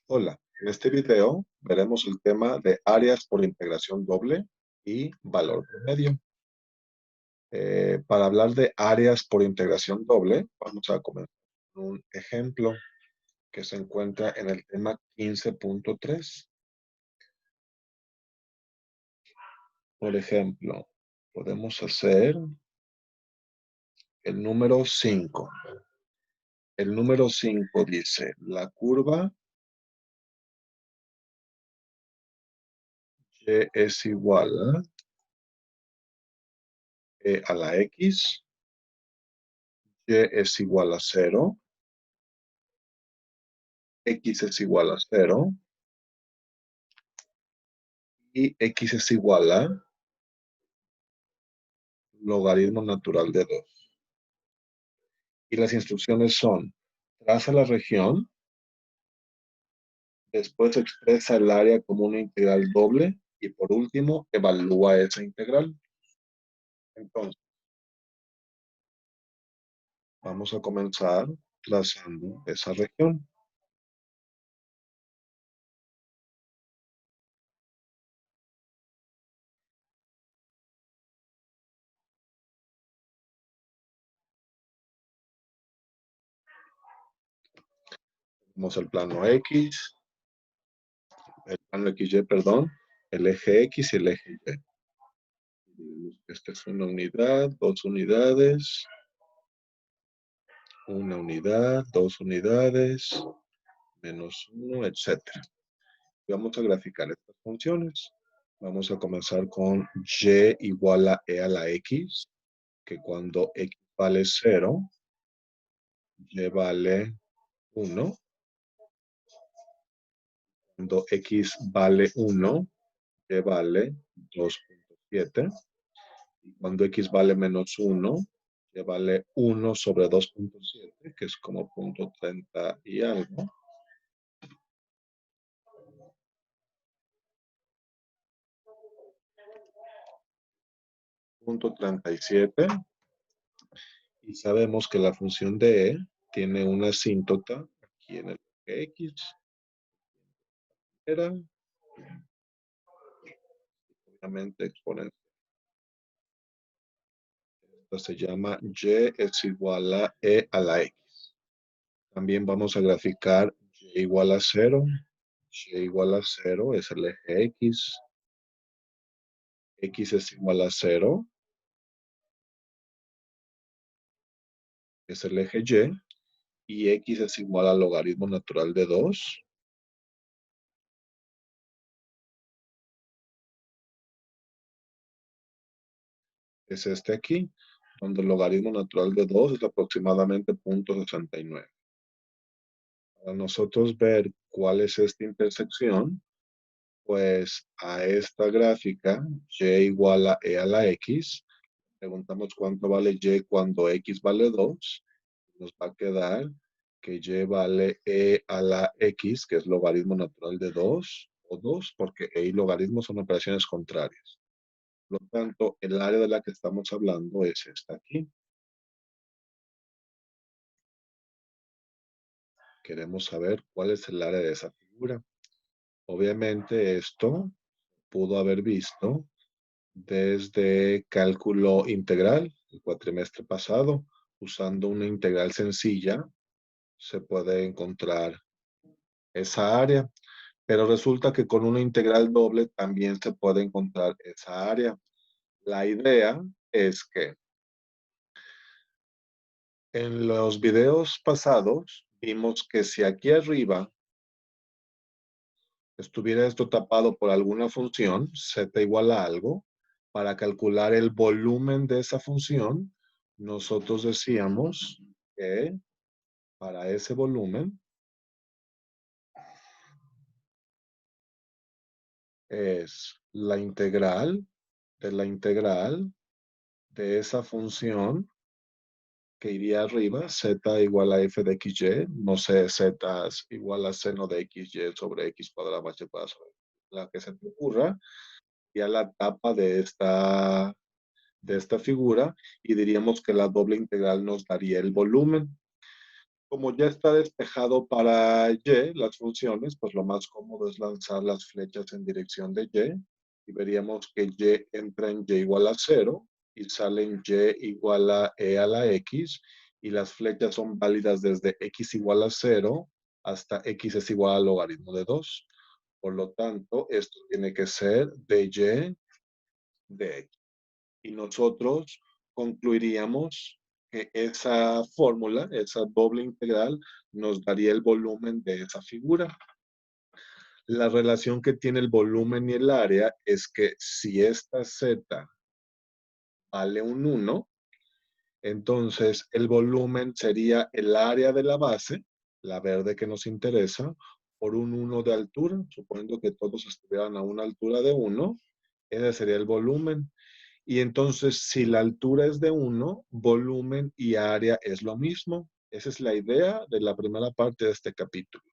Hola, en este video veremos el tema de áreas por integración doble y valor promedio. Para hablar de áreas por integración doble, vamos a comenzar con un ejemplo que se encuentra en el tema 15.3. Por ejemplo, podemos hacer el número 5. El número 5 dice, la curva y es igual a e a la x, y es igual a 0, x es igual a 0, y x es igual a logaritmo natural de 2. Y las instrucciones son, traza la región, después expresa el área como una integral doble y por último evalúa esa integral. Entonces, vamos a comenzar trazando esa región. Tenemos el plano X, el plano XY, perdón, el eje X y el eje Y. Esta es una unidad, dos unidades, una unidad, dos unidades, menos uno, etcétera. Vamos a graficar estas funciones. Vamos a comenzar con y igual a e a la x, que cuando x vale 0, y vale 1. Cuando x vale 1, y vale 2.7. Y cuando x vale menos 1, y vale 1 sobre 2.7, que es como 0.30 y algo. Punto 37. Y sabemos que la función de e tiene una asíntota aquí en el eje x. Era obviamente exponencial. Esta se llama y es igual a e a la x. También vamos a graficar y igual a 0. Y igual a 0 es el eje x. X es igual a 0 es el eje y. Y x es igual al logaritmo natural de 2. Es este aquí, donde el logaritmo natural de 2 es aproximadamente 0.69. Para nosotros ver cuál es esta intersección, pues a esta gráfica, y igual a e a la x, preguntamos cuánto vale y cuando x vale 2, nos va a quedar que y vale e a la x, que es logaritmo natural de 2, o 2, porque e y logaritmo son operaciones contrarias. Por lo tanto, el área de la que estamos hablando es esta aquí. Queremos saber cuál es el área de esa figura. Obviamente esto pudo haber visto desde cálculo integral, el cuatrimestre pasado, usando una integral sencilla, se puede encontrar esa área. Pero resulta que con una integral doble también se puede encontrar esa área. La idea es que en los videos pasados vimos que si aquí arriba estuviera esto tapado por alguna función, z igual a algo, para calcular el volumen de esa función, nosotros decíamos que para ese volumen es la integral de esa función que iría arriba, z igual a f de xy, no sé, z es igual a seno de xy sobre x cuadrado más y cuadrado sobre la que se te ocurra, y a la tapa de esta figura y diríamos que la doble integral nos daría el volumen. Como ya está despejado para Y, las funciones, pues lo más cómodo es lanzar las flechas en dirección de Y y veríamos que Y entra en Y igual a 0 y sale en Y igual a E a la X y las flechas son válidas desde X igual a 0 hasta X es igual al logaritmo de 2. Por lo tanto, esto tiene que ser de Y de X. Y nosotros concluiríamos que esa fórmula, esa doble integral, nos daría el volumen de esa figura. La relación que tiene el volumen y el área es que si esta z vale un 1, entonces el volumen sería el área de la base, la verde que nos interesa, por un 1 de altura, suponiendo que todos estuvieran a una altura de 1, ese sería el volumen. Y entonces, si la altura es de 1, volumen y área es lo mismo. Esa es la idea de la primera parte de este capítulo.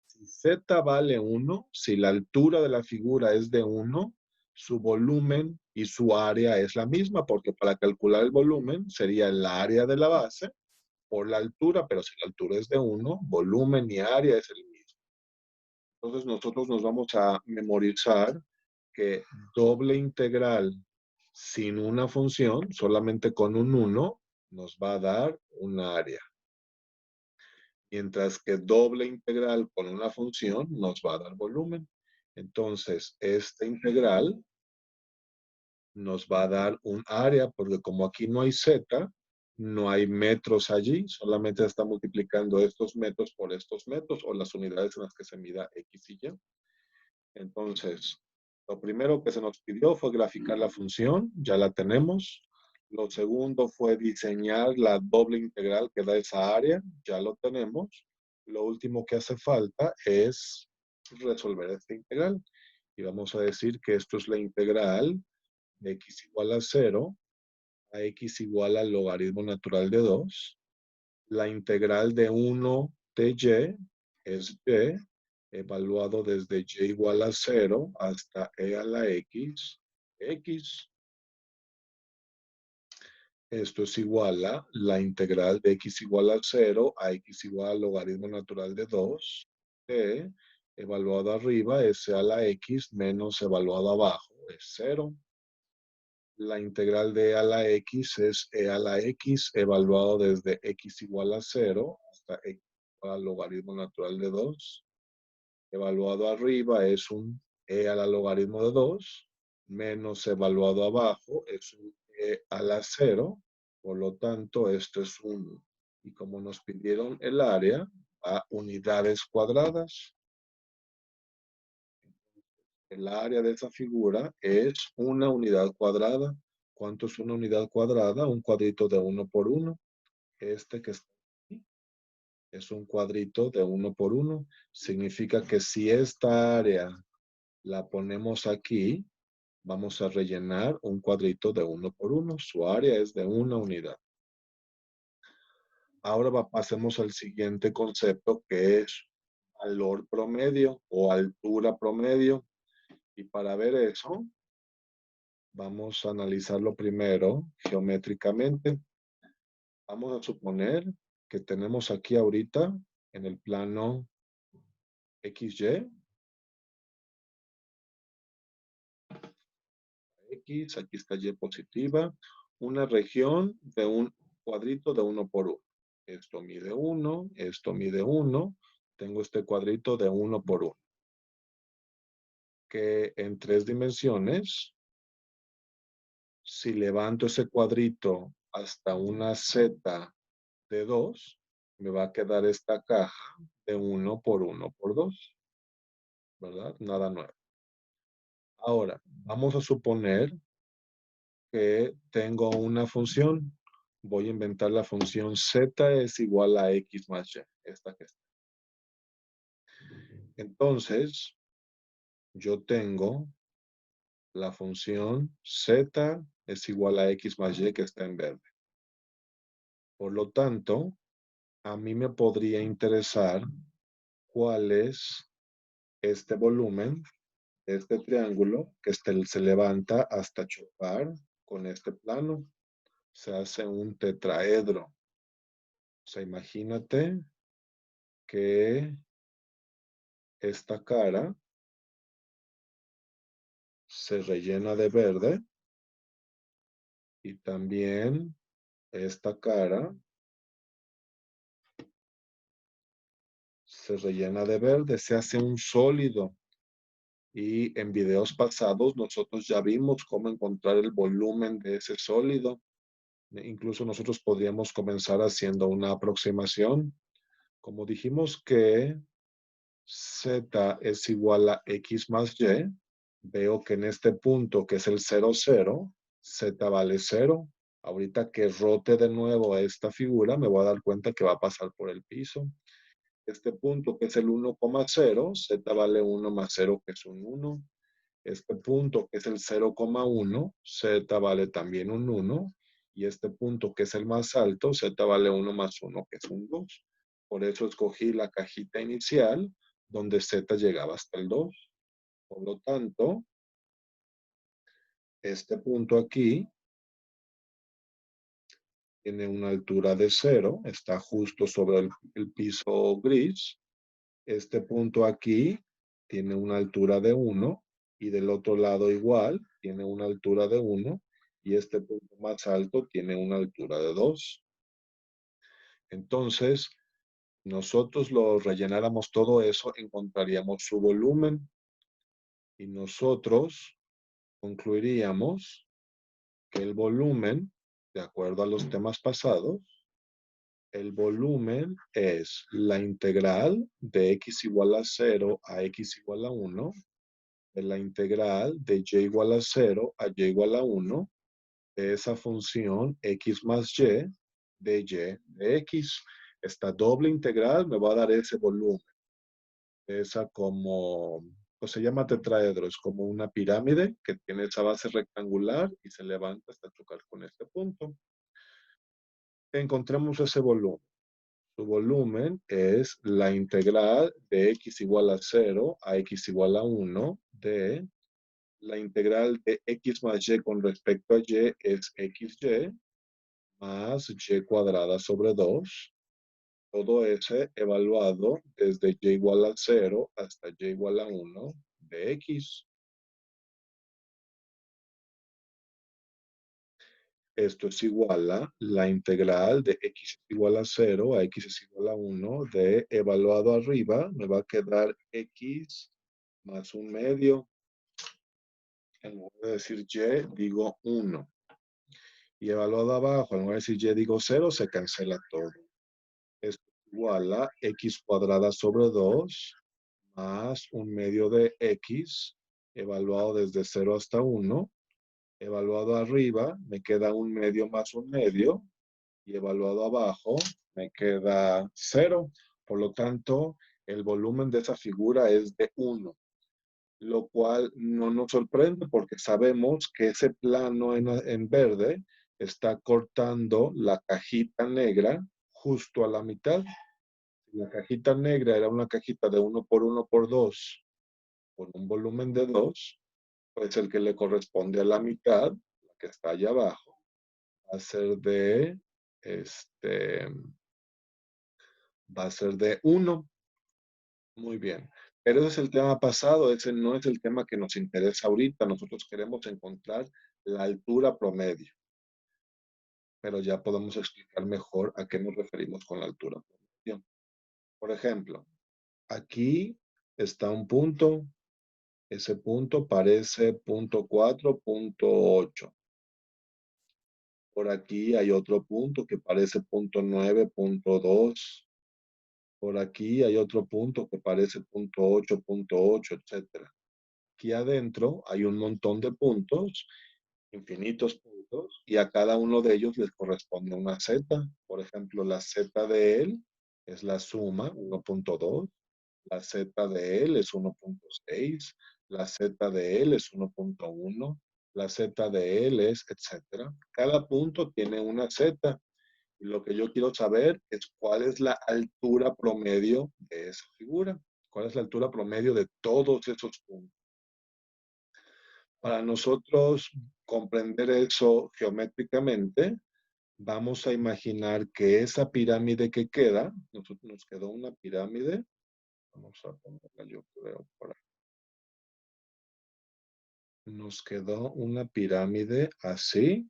Si z vale 1, si la altura de la figura es de 1, su volumen y su área es la misma, porque para calcular el volumen sería el área de la base por la altura, pero si la altura es de 1, volumen y área es el mismo. Entonces nosotros nos vamos a memorizar que doble integral sin una función, solamente con un 1, nos va a dar un área. Mientras que doble integral con una función nos va a dar volumen. Entonces, esta integral nos va a dar un área, porque como aquí no hay z, no hay metros allí, solamente se está multiplicando estos metros por estos metros o las unidades en las que se mida x y y. Entonces, lo primero que se nos pidió fue graficar la función, ya la tenemos. Lo segundo fue diseñar la doble integral que da esa área, ya lo tenemos. Lo último que hace falta es resolver esta integral. Y vamos a decir que esto es la integral de x igual a 0 a x igual al logaritmo natural de 2. La integral de 1 de y es y, evaluado desde y igual a 0 hasta e a la x, x. Esto es igual a la integral de x igual a 0 a x igual al logaritmo natural de 2, e, evaluado arriba es e a la x menos evaluado abajo es 0. La integral de e a la x es e a la x evaluado desde x igual a 0 hasta x igual al logaritmo natural de 2. Evaluado arriba es un e a la logaritmo de 2 menos evaluado abajo es un e a la 0. Por lo tanto, esto es 1. Y como nos pidieron el área a unidades cuadradas, el área de esa figura es una unidad cuadrada. ¿Cuánto es una unidad cuadrada? Un cuadrito de 1 por 1. Este que está aquí es un cuadrito de 1 por 1. Significa que si esta área la ponemos aquí, vamos a rellenar un cuadrito de 1 por 1. Su área es de una unidad. Ahora pasemos al siguiente concepto que es valor promedio o altura promedio. Y para ver eso, vamos a analizarlo primero geométricamente. Vamos a suponer que tenemos aquí ahorita en el plano XY, X, aquí está Y positiva, una región de un cuadrito de 1 por 1. Esto mide 1, esto mide 1, tengo este cuadrito de 1 por 1. Que en 3 dimensiones, si levanto ese cuadrito hasta una Z de 2, me va a quedar esta caja de 1 por 1 por 2, ¿verdad? Nada nuevo. Ahora, vamos a suponer que tengo una función. Voy a inventar la función z es igual a x más y, esta que está. Entonces, yo tengo la función z es igual a x más y que está en verde. Por lo tanto, a mí me podría interesar cuál es este volumen, este triángulo que se levanta hasta chocar con este plano. Se hace un tetraedro. O sea, imagínate que esta cara se rellena de verde y también esta cara se rellena de verde, se hace un sólido. Y en videos pasados nosotros ya vimos cómo encontrar el volumen de ese sólido. Incluso nosotros podríamos comenzar haciendo una aproximación. Como dijimos que Z es igual a X más Y, veo que en este punto que es el 0, 0, Z vale 0. Ahorita que rote de nuevo esta figura, me voy a dar cuenta que va a pasar por el piso. Este punto que es el 1,0, Z vale 1 más 0 que es un 1. Este punto que es el 0,1, Z vale también un 1. Y este punto que es el más alto, Z vale 1 más 1 que es un 2. Por eso escogí la cajita inicial donde Z llegaba hasta el 2. Por lo tanto, este punto aquí tiene una altura de 0, está justo sobre el piso gris. Este punto aquí tiene una altura de 1 y del otro lado igual tiene una altura de 1 y este punto más alto tiene una altura de 2. Entonces, nosotros lo rellenáramos todo eso, encontraríamos su volumen y nosotros concluiríamos que el volumen, de acuerdo a los temas pasados, el volumen es la integral de x igual a 0 a x igual a 1 de la integral de y igual a 0 a y igual a 1 de esa función x más y de x. Esta doble integral me va a dar ese volumen. Esa como, pues se llama tetraedro, es como una pirámide que tiene esa base rectangular y se levanta hasta chocar con este punto. Encontremos ese volumen. Su volumen es la integral de x igual a 0 a x igual a 1 de la integral de x más y con respecto a y es xy más y cuadrada sobre 2. Todo ese evaluado desde y igual a 0 hasta y igual a 1 de x. Esto es igual a la integral de x es igual a 0 a x es igual a 1 de evaluado arriba. Me va a quedar x más un medio. En lugar de decir y, digo 1. Y evaluado abajo, en lugar de decir y, digo 0, se cancela todo. Esto es igual a x cuadrada sobre 2 más un medio de x, evaluado desde 0 hasta 1. Evaluado arriba, me queda un medio más un medio. Y evaluado abajo, me queda 0. Por lo tanto, el volumen de esa figura es de 1. Lo cual no nos sorprende porque sabemos que ese plano en verde está cortando la cajita negra justo a la mitad. La cajita negra era una cajita de 1 por 1 por 2 con un volumen de 2, pues el que le corresponde a la mitad, la que está allá abajo, va a ser de, este, va a ser de 1. Muy bien. Pero ese es el tema pasado, ese no es el tema que nos interesa ahorita. Nosotros queremos encontrar la altura promedio, pero ya podemos explicar mejor a qué nos referimos con la altura promedio. Por ejemplo, aquí está un punto, ese punto parece punto 4, punto 8. Por aquí hay otro punto que parece punto 9, punto 2. Por aquí hay otro punto que parece punto 8, punto 8, etcétera. Aquí adentro hay un montón de puntos, infinitos puntos, y a cada uno de ellos les corresponde una z. Por ejemplo, la z de él es la suma, 1,2. La z de él es 1,6. La z de él es 1,1. La z de él es, etcétera. Cada punto tiene una z. Y lo que yo quiero saber es cuál es la altura promedio de esa figura. ¿Cuál es la altura promedio de todos esos puntos? Para nosotros comprender eso geométricamente, Vamos a imaginar que esa pirámide que queda, nos quedó una pirámide. Vamos a ponerla, yo creo, por ahí. Nos quedó una pirámide así,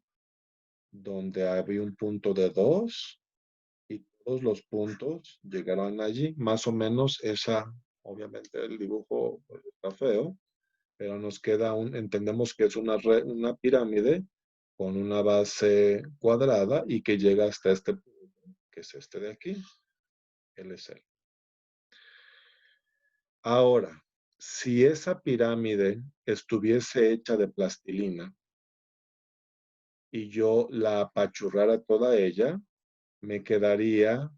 donde había un punto de 2 y todos los puntos llegaron allí. Más o menos esa, obviamente el dibujo pues, está feo, pero nos queda entendemos que es una pirámide con una base cuadrada y que llega hasta este punto, que es este de aquí. Él es él. Ahora, si esa pirámide estuviese hecha de plastilina y yo la apachurrara toda ella, me quedaría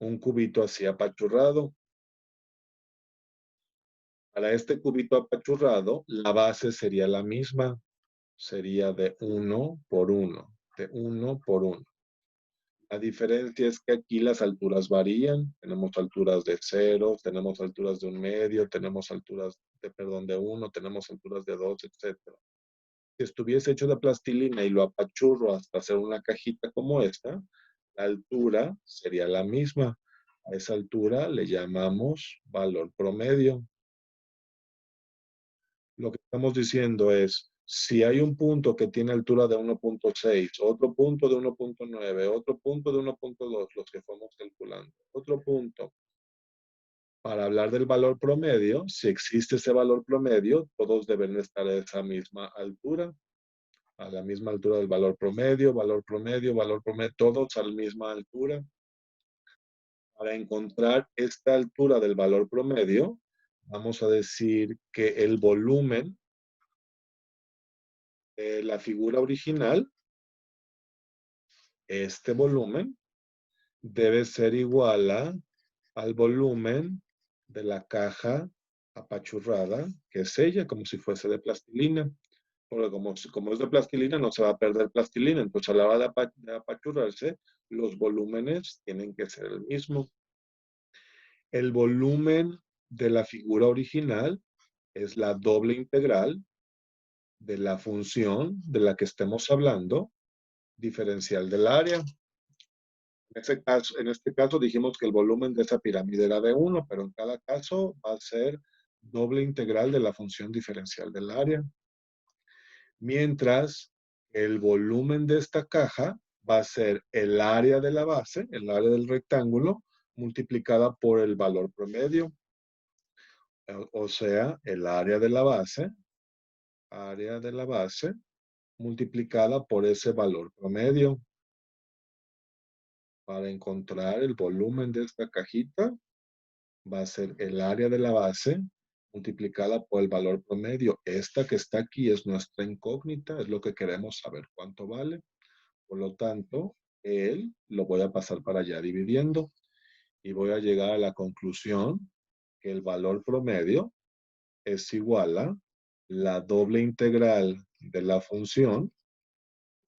un cubito así apachurrado. Para este cubito apachurrado, la base sería la misma, sería de 1 por 1, de 1 por 1. La diferencia es que aquí las alturas varían. Tenemos alturas de 0, tenemos alturas de 1/2, tenemos alturas de, perdón, de 1, tenemos alturas de 2, etcétera. Si estuviese hecho de plastilina y lo apachurro hasta hacer una cajita como esta, la altura sería la misma. A esa altura le llamamos valor promedio. Lo que estamos diciendo es, si hay un punto que tiene altura de 1.6, otro punto de 1.9, otro punto de 1.2, los que fuimos calculando, otro punto, para hablar del valor promedio, si existe ese valor promedio, todos deben estar a esa misma altura, a la misma altura del valor promedio, todos a la misma altura. Para encontrar esta altura del valor promedio, vamos a decir que el volumen de la figura original, este volumen, debe ser igual al volumen de la caja apachurrada, que es ella, como si fuese de plastilina. Porque como es de plastilina, no se va a perder plastilina. Entonces, a la hora de apachurrarse, los volúmenes tienen que ser el mismo. El volumen de la figura original es la doble integral de la función de la que estemos hablando, diferencial del área. En este caso dijimos que el volumen de esa pirámide era de 1, pero en cada caso va a ser doble integral de la función diferencial del área. Mientras el volumen de esta caja va a ser el área de la base, el área del rectángulo, multiplicada por el valor promedio. O sea, el área de la base, multiplicada por ese valor promedio. Para encontrar el volumen de esta cajita, va a ser el área de la base multiplicada por el valor promedio. Esta que está aquí es nuestra incógnita, es lo que queremos saber cuánto vale. Por lo tanto, él lo voy a pasar para allá dividiendo y voy a llegar a la conclusión que el valor promedio es igual a la doble integral de la función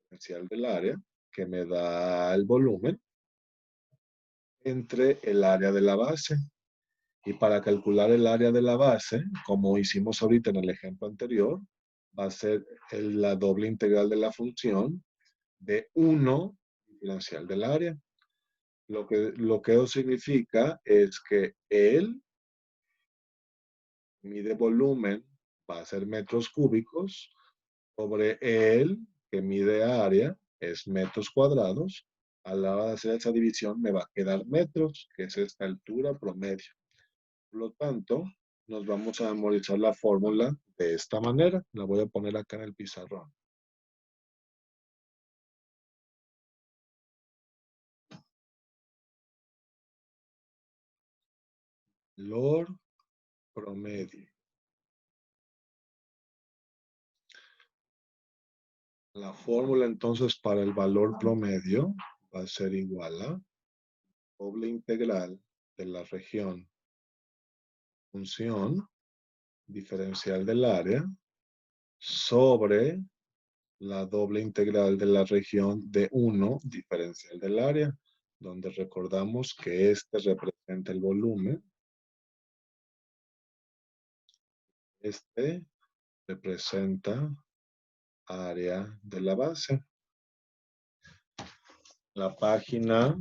diferencial del área que me da el volumen entre el área de la base. Y para calcular el área de la base, como hicimos ahorita en el ejemplo anterior, va a ser la doble integral de la función de 1 diferencial del área. Lo que eso significa es que él mide volumen, va a ser metros cúbicos, sobre él, que mide área, es metros cuadrados. A la hora de hacer esa división me va a quedar metros, que es esta altura promedio. Por lo tanto, nos vamos a memorizar la fórmula de esta manera. La voy a poner acá en el pizarrón. Valor promedio. La fórmula entonces para el valor promedio va a ser igual a doble integral de la región función diferencial del área sobre la doble integral de la región de 1 diferencial del área, donde recordamos que este representa el volumen, este representa área de la base. La página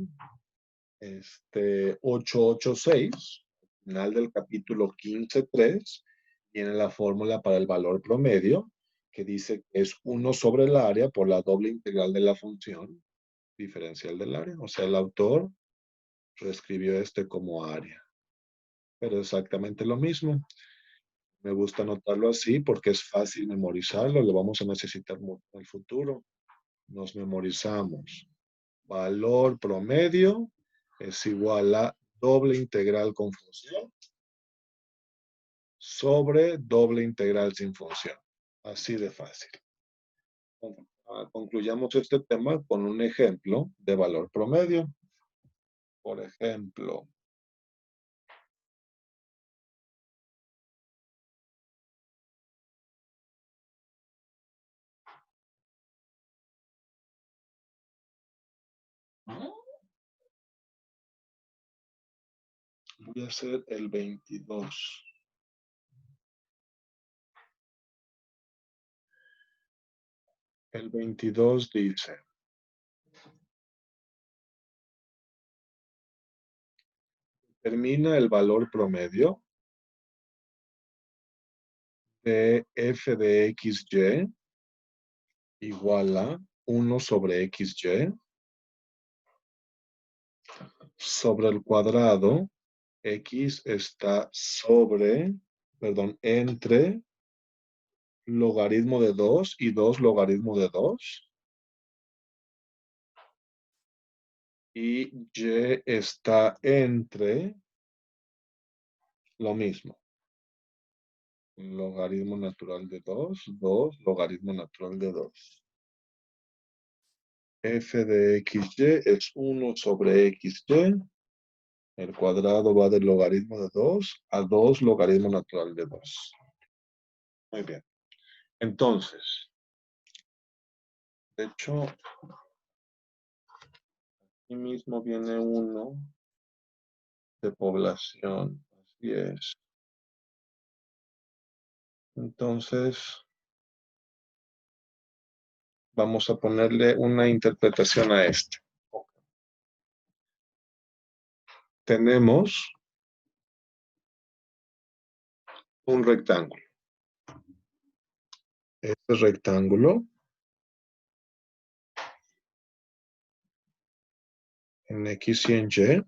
886, final del capítulo 15.3, tiene la fórmula para el valor promedio, que dice que es 1 sobre el área por la doble integral de la función diferencial del área. O sea, el autor reescribió este como área. Pero exactamente lo mismo. Me gusta anotarlo así porque es fácil memorizarlo. Lo vamos a necesitar mucho en el futuro. Nos memorizamos. Valor promedio es igual a doble integral con función sobre doble integral sin función. Así de fácil. Concluyamos este tema con un ejemplo de valor promedio. Por ejemplo, voy a hacer el 22. El 22 dice, determina el valor promedio de f de xy igual a 1 sobre xy sobre el cuadrado. X está entre logaritmo de 2 y 2 logaritmo de 2. Y y está entre lo mismo. Logaritmo natural de 2, 2, logaritmo natural de 2. F de xy es 1 sobre xy. El cuadrado va del logaritmo de 2 a 2 logaritmo natural de 2. Muy bien. Entonces, de hecho, aquí mismo viene uno de población. Así es. Entonces, vamos a ponerle una interpretación a este. Tenemos un rectángulo. Este rectángulo en X y en Y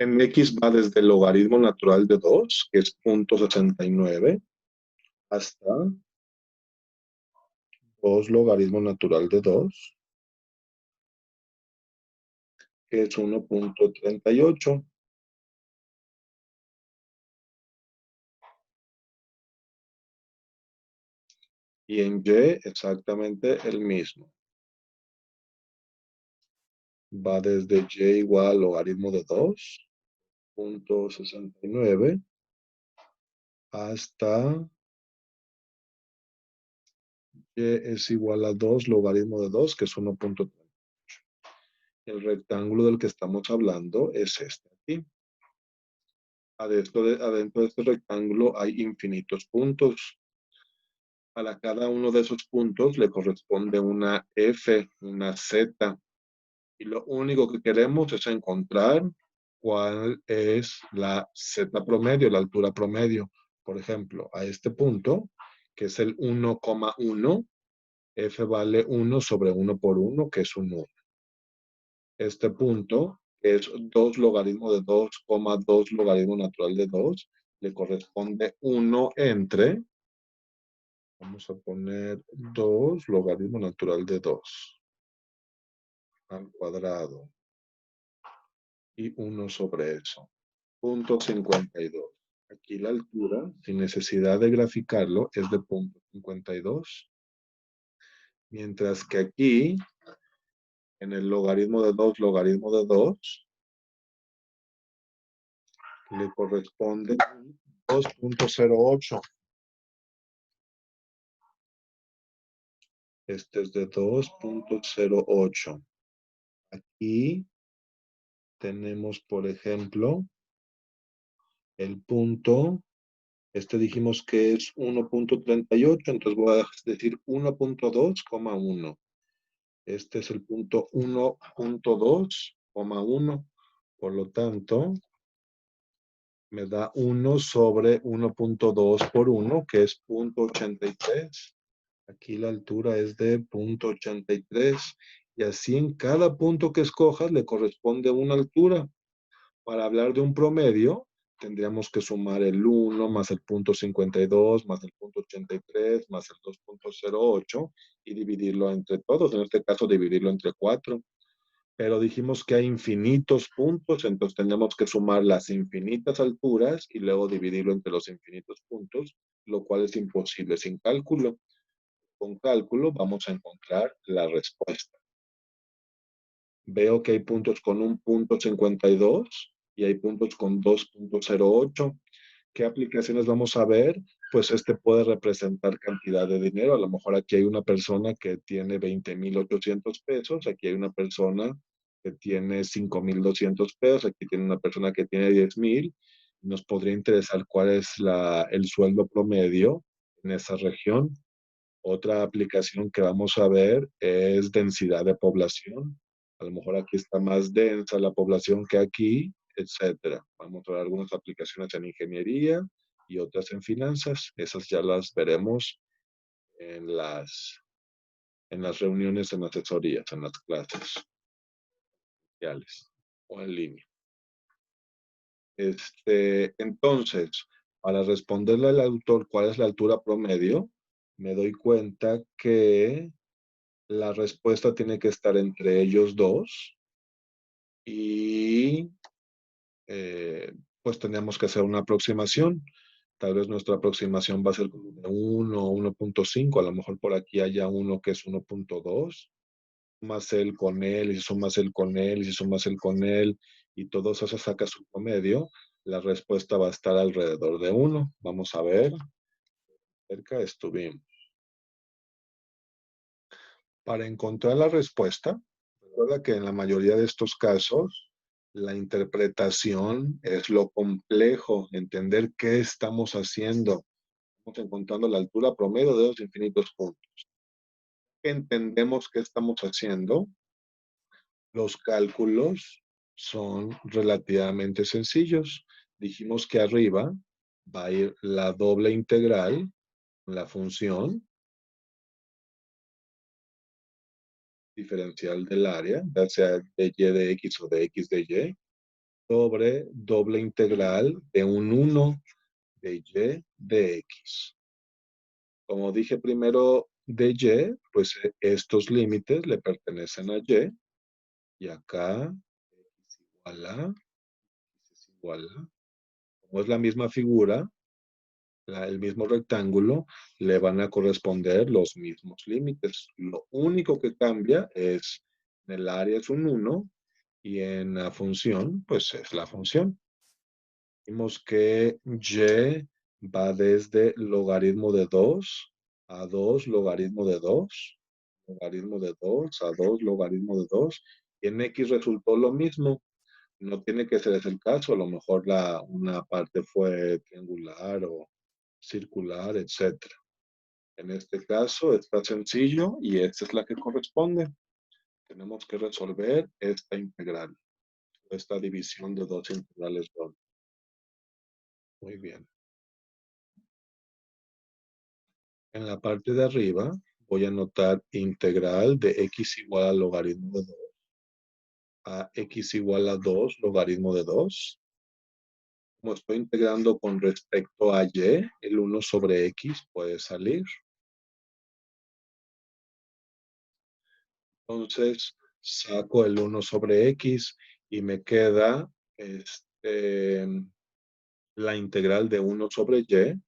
en X va desde el logaritmo natural de 2, que es 0.69, hasta 2 logaritmo natural de 2, que es 1.38. Y en Y exactamente el mismo. Va desde Y igual al logaritmo de 2, 0.69, hasta Y es igual a 2 logaritmo de 2, que es 1.38. El rectángulo del que estamos hablando es este aquí. Adentro de este rectángulo hay infinitos puntos. Para cada uno de esos puntos le corresponde una F, una Z. Y lo único que queremos es encontrar cuál es la Z promedio, la altura promedio. Por ejemplo, a este punto, que es el 1,1, F vale 1 sobre 1 por 1, que es un 1. Este punto, que es 2 logaritmo de 2, logaritmo natural de 2, le corresponde 1 entre, vamos a poner 2 logaritmo natural de 2 al cuadrado y 1 sobre eso. 0.52. Aquí la altura, sin necesidad de graficarlo, es de 0.52. Mientras que aquí, en el logaritmo de 2, logaritmo de 2, le corresponde 2.08. Este es de 2.08. Aquí tenemos, por ejemplo, el punto, dijimos que es 1.38, entonces voy a decir 1.2,1. Este es el punto 1.2,1. Por lo tanto, me da 1 sobre 1.2 por 1, que es 0.83. Aquí la altura es de 0.83. Y así en cada punto que escojas le corresponde una altura. Para hablar de un promedio, tendríamos que sumar el 1 más el 0.52 más el 0.83 más el 2.08 y dividirlo entre todos. En este caso, dividirlo entre 4. Pero dijimos que hay infinitos puntos, entonces tendremos que sumar las infinitas alturas y luego dividirlo entre los infinitos puntos, lo cual es imposible sin cálculo. Con cálculo vamos a encontrar la respuesta. Veo que hay puntos con 1.52 y hay puntos con 2.08. ¿Qué aplicaciones vamos a ver? Pues este puede representar cantidad de dinero. A lo mejor aquí hay una persona que tiene 20,800 pesos, aquí hay una persona que tiene 5,200 pesos, aquí tiene una persona que tiene 10,000. Nos podría interesar cuál es el sueldo promedio en esa región. Otra aplicación que vamos a ver es densidad de población. A lo mejor aquí está más densa la población que aquí, etcétera. Vamos a ver algunas aplicaciones en ingeniería y otras en finanzas. Esas ya las veremos en las reuniones, en asesorías, en las clases sociales o en línea. Entonces, para responderle al autor cuál es la altura promedio, me doy cuenta que la respuesta tiene que estar entre ellos dos y pues tenemos que hacer una aproximación. Tal vez nuestra aproximación va a ser como de 1 o 1.5, a lo mejor por aquí haya uno que es 1.2, sumas él con él y si sumas él con él y si sumas él con él y todo eso saca su promedio, la respuesta va a estar alrededor de 1. Vamos a ver, cerca estuvimos. Para encontrar la respuesta, recuerda que en la mayoría de estos casos, la interpretación es lo complejo, entender qué estamos haciendo. Estamos encontrando la altura promedio de los infinitos puntos. Entendemos qué estamos haciendo. Los cálculos son relativamente sencillos. Dijimos que arriba va a ir la doble integral, la función diferencial del área, ya sea de y de x o de x de y, sobre doble integral de un 1 de y de x. Como dije primero de y, pues estos límites le pertenecen a y acá x igual a, x es igual a, como es la misma figura, el mismo rectángulo, le van a corresponder los mismos límites. Lo único que cambia es, en el área es un 1 y en la función, pues es la función. Vimos que y va desde logaritmo de 2 a 2 logaritmo de 2, logaritmo de 2 a 2 logaritmo de 2, y en x resultó lo mismo. No tiene que ser ese el caso, a lo mejor una parte fue triangular o circular, etcétera. En este caso está sencillo y esta es la que corresponde. Tenemos que resolver esta integral, esta división de dos integrales dobles. Muy bien. En la parte de arriba voy a anotar integral de x igual al logaritmo de 2 a x igual a 2 logaritmo de 2. Como estoy integrando con respecto a y, el 1 sobre x puede salir. Entonces saco el 1 sobre x y me queda la integral de 1 sobre y,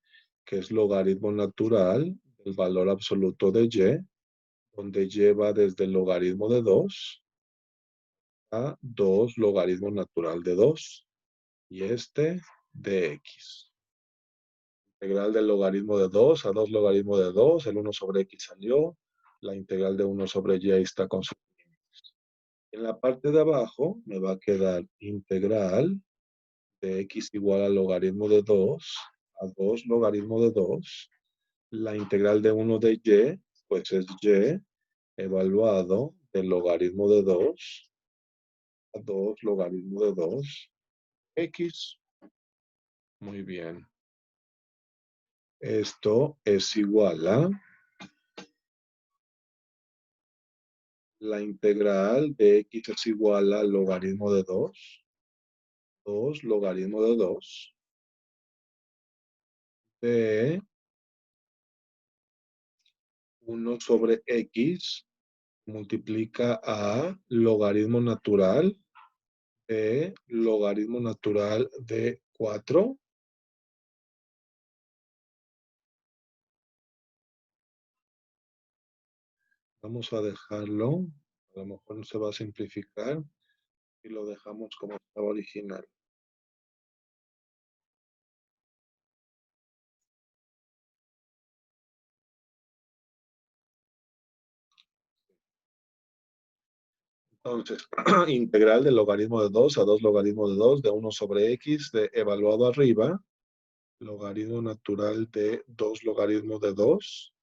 que es logaritmo natural del valor absoluto de y, donde y va desde el logaritmo de 2 a 2 logaritmo natural de 2 y de x. Integral del logaritmo de 2 a 2 logaritmo de 2, el 1 sobre x salió, la integral de 1 sobre y está con su En la parte de abajo me va a quedar integral de x igual al logaritmo de 2 a 2 logaritmo de 2. La integral de 1 de y, pues es y evaluado del logaritmo de 2 a 2 logaritmo de 2 x. Muy bien. Esto es igual a la integral de x es igual al logaritmo de 2 logaritmo de 2 de 1 sobre x multiplica a logaritmo natural de logaritmo natural de 4. Vamos a dejarlo, a lo mejor no se va a simplificar y lo dejamos como estaba original. Entonces, integral del logaritmo de 2 a 2 logaritmo de 2 de 1 sobre x de evaluado arriba, logaritmo natural de 2 logaritmo de 2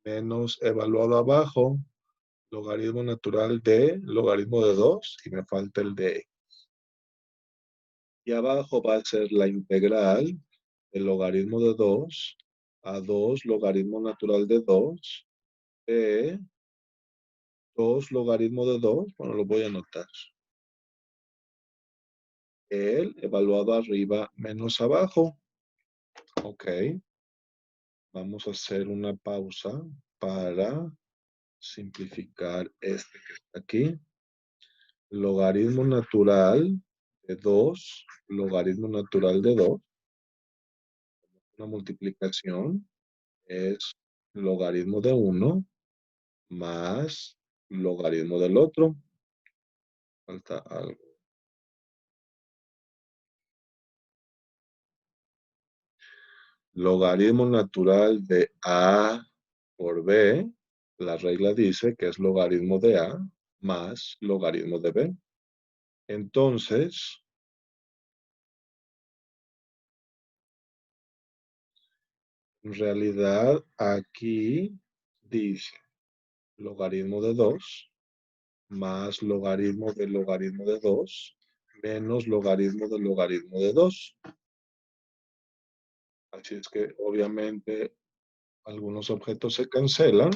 menos evaluado abajo, logaritmo natural de logaritmo de 2 y me falta el de. Y abajo va a ser la integral del logaritmo de 2 a 2 logaritmo natural de 2 de 2 logaritmo de 2. Bueno, lo voy a anotar. El evaluado arriba menos abajo. Ok. Vamos a hacer una pausa para simplificar este que está aquí. Logaritmo natural de 2, logaritmo natural de 2. Una multiplicación es logaritmo de 1 más logaritmo del otro. Falta algo. Logaritmo natural de A por B. La regla dice que es logaritmo de A más logaritmo de B. Entonces, en realidad aquí dice logaritmo de 2 más logaritmo de 2 menos logaritmo de 2. Así es que obviamente algunos objetos se cancelan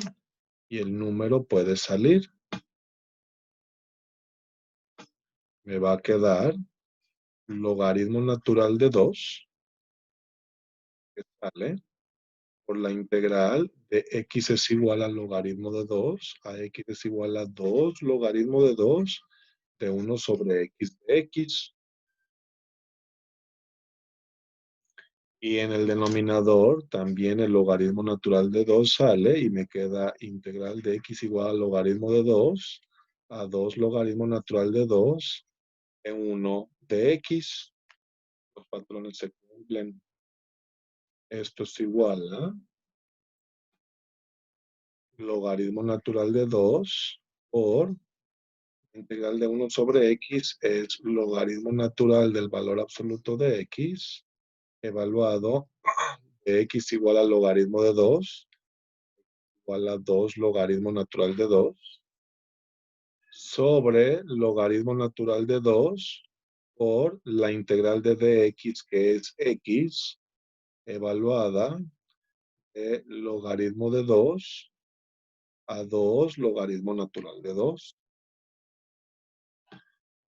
y el número puede salir. Me va a quedar logaritmo natural de 2, que sale por la integral de x es igual al logaritmo de 2 a x es igual a 2 logaritmo de 2 de 1 sobre x de x. Y en el denominador también el logaritmo natural de 2 sale y me queda integral de x igual al logaritmo de 2 a 2 logaritmo natural de 2 de 1 de x. Los patrones se cumplen. Esto es igual a logaritmo natural de 2 por integral de 1 sobre x es logaritmo natural del valor absoluto de x evaluado de x igual al logaritmo de 2 igual a 2 logaritmo natural de 2 sobre logaritmo natural de 2 por la integral de dx que es x evaluada de logaritmo de 2 a 2 logaritmo natural de 2.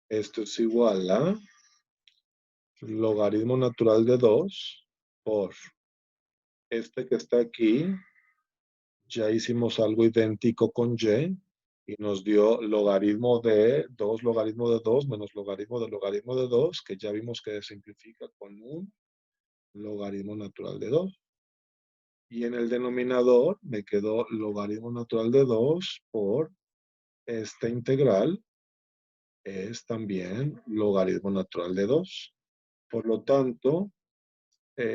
Esto es igual a logaritmo natural de 2 por este que está aquí. Ya hicimos algo idéntico con y y nos dio logaritmo de 2 logaritmo de 2 menos logaritmo de 2, que ya vimos que se simplifica con un logaritmo natural de 2. Y en el denominador me quedó logaritmo natural de 2 por esta integral es también logaritmo natural de 2. Por lo tanto,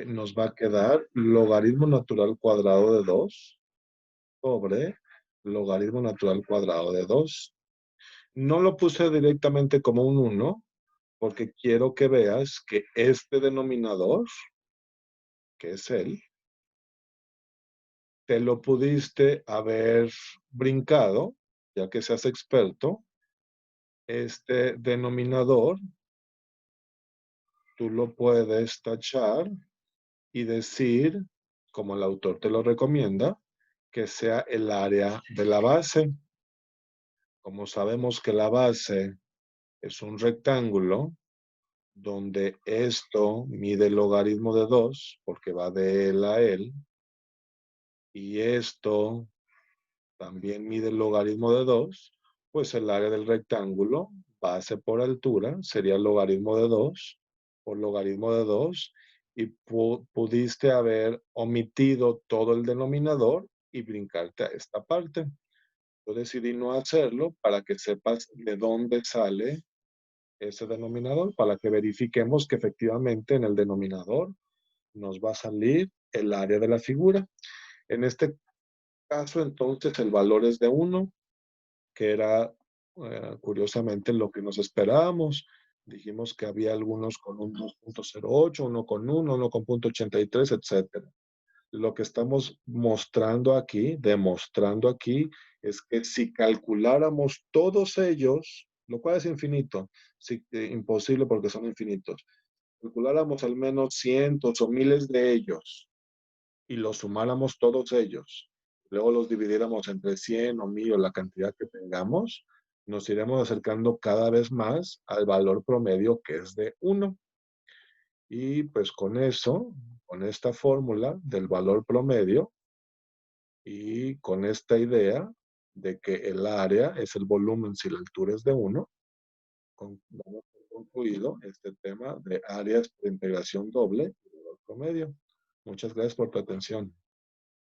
nos va a quedar logaritmo natural cuadrado de 2 sobre logaritmo natural cuadrado de 2. No lo puse directamente como un uno porque quiero que veas que este denominador, que es él, te lo pudiste haber brincado, ya que seas experto. Este denominador tú lo puedes tachar y decir, como el autor te lo recomienda, que sea el área de la base. Como sabemos que la base es un rectángulo donde esto mide el logaritmo de 2 porque va de él a él, y esto también mide el logaritmo de 2, pues el área del rectángulo, base por altura, sería el logaritmo de 2 por logaritmo de 2, y pudiste haber omitido todo el denominador y brincarte a esta parte. Yo decidí no hacerlo para que sepas de dónde sale ese denominador, para que verifiquemos que efectivamente en el denominador nos va a salir el área de la figura. En este caso, entonces, el valor es de 1, que era curiosamente lo que nos esperábamos. Dijimos que había algunos con un 2.08, uno con 1, uno con 0.83, etcétera. Lo que estamos mostrando aquí, demostrando aquí, es que si calculáramos todos ellos, lo cual es infinito, imposible porque son infinitos, calculáramos al menos cientos o miles de ellos y los sumáramos todos ellos, luego los dividiéramos entre 100 o 1000 o la cantidad que tengamos, nos iremos acercando cada vez más al valor promedio, que es de 1. Y pues con eso, con esta fórmula del valor promedio y con esta idea de que el área es el volumen si la altura es de 1, damos por concluido este tema de áreas de integración doble y valor promedio. Muchas gracias por tu atención.